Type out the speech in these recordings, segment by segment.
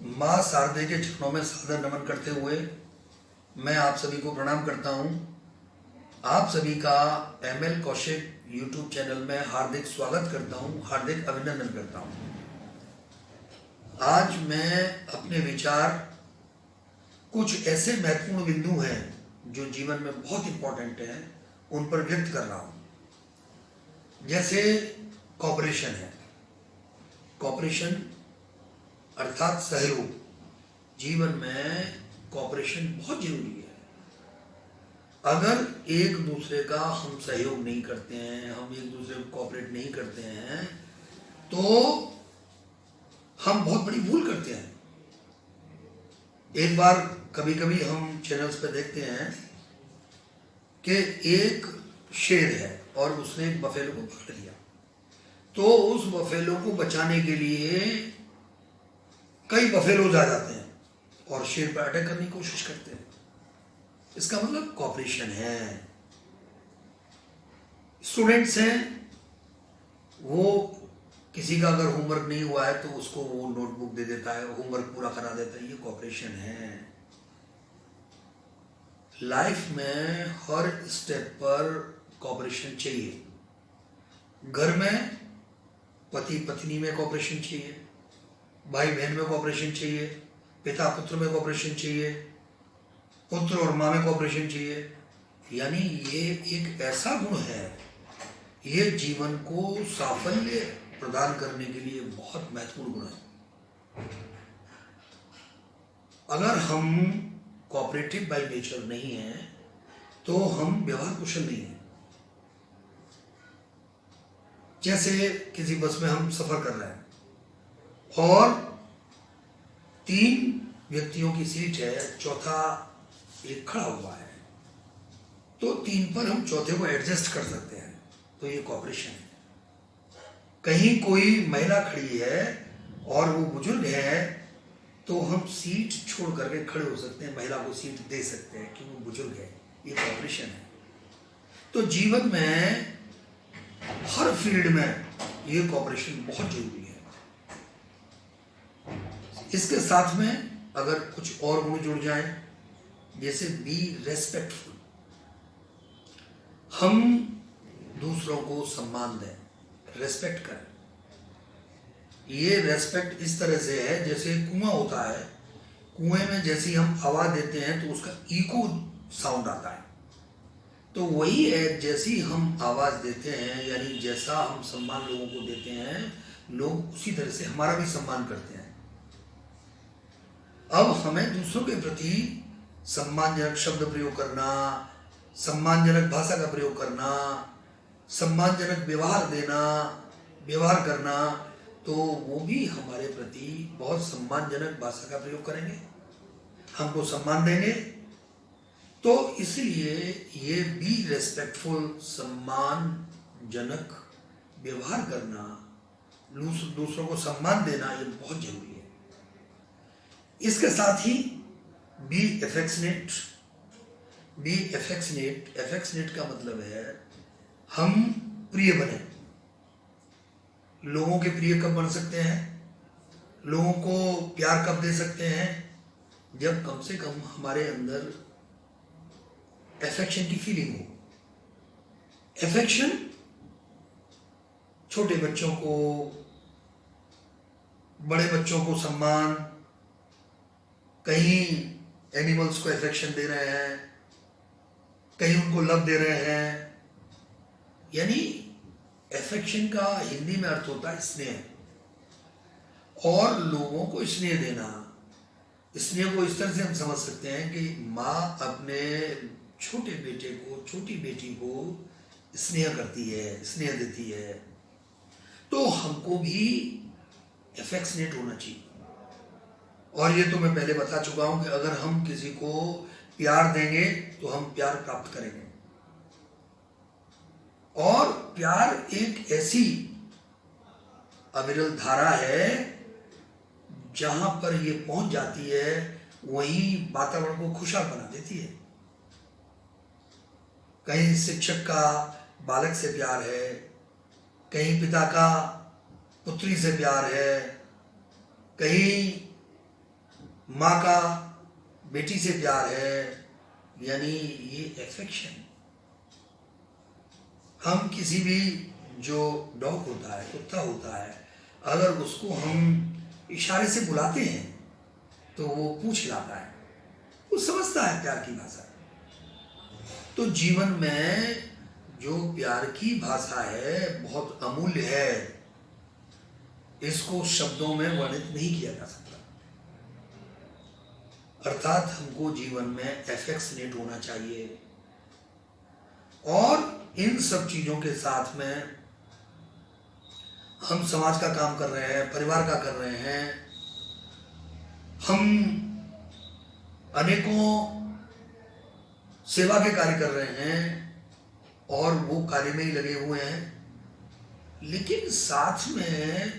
माँ शारदे के चरणों में सादर नमन करते हुए मैं आप सभी को प्रणाम करता हूँ। आप सभी का ML कौशिक YouTube चैनल में हार्दिक स्वागत करता हूँ, हार्दिक अभिनंदन करता हूँ। आज मैं अपने विचार कुछ ऐसे महत्वपूर्ण बिंदु हैं जो जीवन में बहुत इंपॉर्टेंट हैं, उन पर व्यक्त कर रहा हूँ। जैसे कॉपरेशन है, कॉपरेशन अर्थात सहयोग। जीवन में कॉपरेशन बहुत जरूरी है। अगर एक दूसरे का हम सहयोग नहीं करते हैं, हम एक दूसरे को कॉपरेट नहीं करते हैं, तो हम बहुत बड़ी भूल करते हैं। एक बार कभी कभी हम चैनल्स पे देखते हैं कि एक शेर है और उसने एक बफेलो को पकड़ लिया, तो उस बफेलो को बचाने के लिए कई बफेलोज आ जाते हैं और शेर पर अटैक करने की कोशिश करते हैं। इसका मतलब कॉपरेशन है। स्टूडेंट्स हैं, वो किसी का अगर होमवर्क नहीं हुआ है तो उसको वो नोटबुक दे देता है, होमवर्क पूरा करा देता है, ये कॉपरेशन है। लाइफ में हर स्टेप पर कॉपरेशन चाहिए। घर में पति पत्नी में कॉपरेशन चाहिए, भाई बहन में कॉपरेशन चाहिए, पिता पुत्र में कॉपरेशन चाहिए, पुत्र और माँ में कॉपरेशन चाहिए। यानी ये एक ऐसा गुण है, ये जीवन को साफल्य प्रदान करने के लिए बहुत महत्वपूर्ण गुण है। अगर हम कॉपरेटिव बाय नेचर नहीं है तो हम व्यवहार कुशल नहीं है। जैसे किसी बस में हम सफर कर रहे हैं और 3 व्यक्तियों की सीट है, चौथा एक खड़ा हुआ है, तो 3 पर हम चौथे को एडजस्ट कर सकते हैं, तो ये कॉपरेशन है। कहीं कोई महिला खड़ी है और वो बुजुर्ग है, तो हम सीट छोड़ करके खड़े हो सकते हैं, महिला को सीट दे सकते हैं कि वो बुजुर्ग है, ये कॉपरेशन है। तो जीवन में हर फील्ड में ये कॉपरेशन बहुत जरूरी है। इसके साथ में अगर कुछ और गुण जुड़ जाए, जैसे बी रेस्पेक्टफुल, हम दूसरों को सम्मान दें, रेस्पेक्ट करें। ये रेस्पेक्ट इस तरह से है जैसे कुआं होता है, कुएं में जैसी हम आवाज देते हैं तो उसका इको साउंड आता है, तो वही है, जैसी हम आवाज देते हैं यानी जैसा हम सम्मान लोगों को देते हैं, लोग उसी तरह से हमारा भी सम्मान करते हैं। अब हमें दूसरों के प्रति सम्मानजनक शब्द प्रयोग करना, सम्मानजनक भाषा का प्रयोग करना, सम्मानजनक व्यवहार करना, तो वो भी हमारे प्रति बहुत सम्मानजनक भाषा का प्रयोग करेंगे, हमको सम्मान देंगे। तो इसलिए ये बी रेस्पेक्टफुल, सम्मानजनक व्यवहार करना, दूसरों को सम्मान देना, ये बहुत जरूरी है। इसके साथ ही be affectionate. Be affectionate, affectionate का मतलब है हम प्रिय बने। लोगों के प्रिय कब बन सकते हैं, लोगों को प्यार कब दे सकते हैं, जब कम से कम हमारे अंदर एफेक्शन की फीलिंग हो। एफेक्शन छोटे बच्चों को, बड़े बच्चों को सम्मान, कहीं एनिमल्स को एफेक्शन दे रहे हैं, कहीं उनको लव दे रहे हैं। यानी एफेक्शन का हिंदी में अर्थ होता है स्नेह, और लोगों को स्नेह देना। स्नेह को इस तरह से हम समझ सकते हैं कि माँ अपने छोटे बेटे को, छोटी बेटी को स्नेह करती है, स्नेह देती है, तो हमको भी एफेक्शनेट होना चाहिए। और ये तो मैं पहले बता चुका हूं कि अगर हम किसी को प्यार देंगे तो हम प्यार प्राप्त करेंगे। और प्यार एक ऐसी अविरल धारा है, जहां पर ये पहुंच जाती है वहीं वातावरण को खुशहाल बना देती है। कहीं शिक्षक का बालक से प्यार है, कहीं पिता का पुत्री से प्यार है, कहीं माँ का बेटी से प्यार है, यानी ये एफेक्शन। हम किसी भी जो डॉग होता है, कुत्ता होता है, अगर उसको हम इशारे से बुलाते हैं तो वो पूंछ हिलाता है, वो समझता है प्यार की भाषा। तो जीवन में जो प्यार की भाषा है बहुत अमूल्य है, इसको शब्दों में वर्णित नहीं किया जा सकता। अर्थात हमको जीवन में एफेक्शनेट होना चाहिए, और इन सब चीजों के साथ में हम समाज का काम कर रहे हैं, परिवार का कर रहे हैं, हम अनेकों सेवा के कार्य कर रहे हैं और वो कार्य में ही लगे हुए हैं, लेकिन साथ में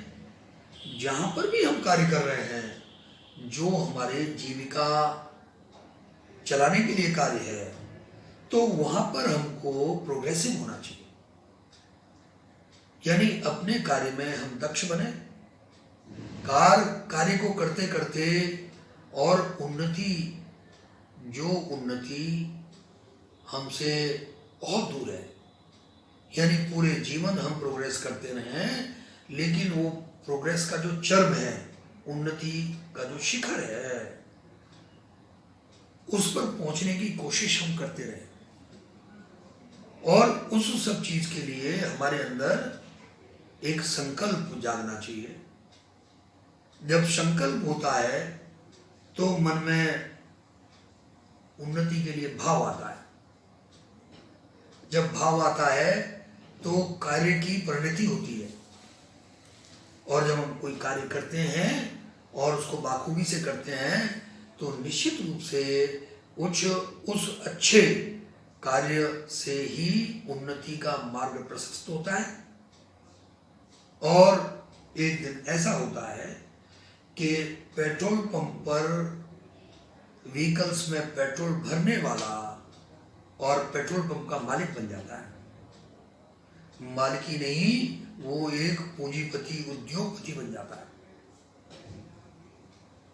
जहां पर भी हम कार्य कर रहे हैं, जो हमारे जीविका चलाने के लिए कार्य है, तो वहां पर हमको प्रोग्रेसिव होना चाहिए। यानी अपने कार्य में हम दक्ष बने, कार्य को करते करते, और जो उन्नति हमसे बहुत दूर है, यानी पूरे जीवन हम प्रोग्रेस करते रहें, लेकिन वो प्रोग्रेस का जो चरम है, उन्नति का जो शिखर है, उस पर पहुंचने की कोशिश हम करते रहे। और उस सब चीज के लिए हमारे अंदर एक संकल्प जागना चाहिए। जब संकल्प होता है तो मन में उन्नति के लिए भाव आता है। जब भाव आता है तो कार्य की परिणति होती है, और जब हम कोई कार्य करते हैं और उसको बाखूबी से करते हैं, तो निश्चित रूप से उस अच्छे कार्य से ही उन्नति का मार्ग प्रशस्त होता है। और एक दिन ऐसा होता है कि पेट्रोल पंप पर व्हीकल्स में पेट्रोल भरने वाला और पेट्रोल पंप का मालिक बन जाता है। मालिकी नहीं, वो एक पूंजीपति, उद्योगपति बन जाता है।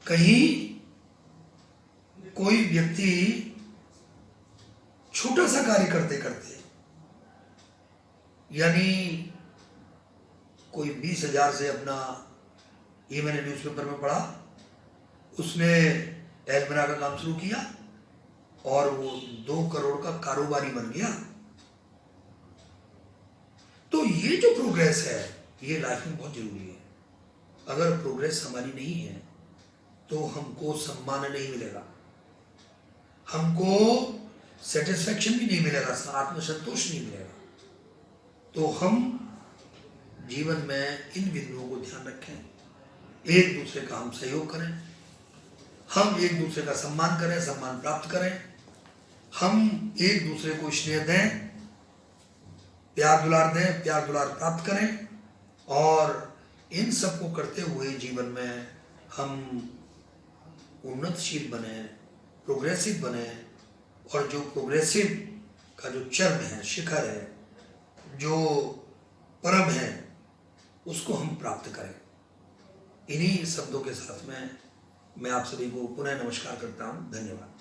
कहीं कोई व्यक्ति छोटा सा कार्य करते करते, यानी कोई 20,000 से अपना, ये मैंने न्यूज़पेपर में पढ़ा, उसने एल्मिरा का काम शुरू किया और वो 2 करोड़ का कारोबारी बन गया। तो ये जो प्रोग्रेस है, ये लाइफ में बहुत जरूरी है। अगर प्रोग्रेस हमारी नहीं है तो हमको सम्मान नहीं मिलेगा, हमको सेटिस्फेक्शन भी नहीं मिलेगा, आत्मसंतोष नहीं मिलेगा। तो हम जीवन में इन बिंदुओं को ध्यान रखें, एक दूसरे का हम सहयोग करें, हम एक दूसरे का सम्मान करें, सम्मान प्राप्त करें, हम एक दूसरे को स्नेह दें, प्यार दुलार दें, प्यार दुलार प्राप्त करें, और इन सब को करते हुए जीवन में हम उन्नतशील बने, प्रोग्रेसिव बने, और जो प्रोग्रेसिव का जो चरम है, शिखर है, जो परम है, उसको हम प्राप्त करें। इन्हीं शब्दों के साथ में मैं आप सभी को पुनः नमस्कार करता हूँ। धन्यवाद।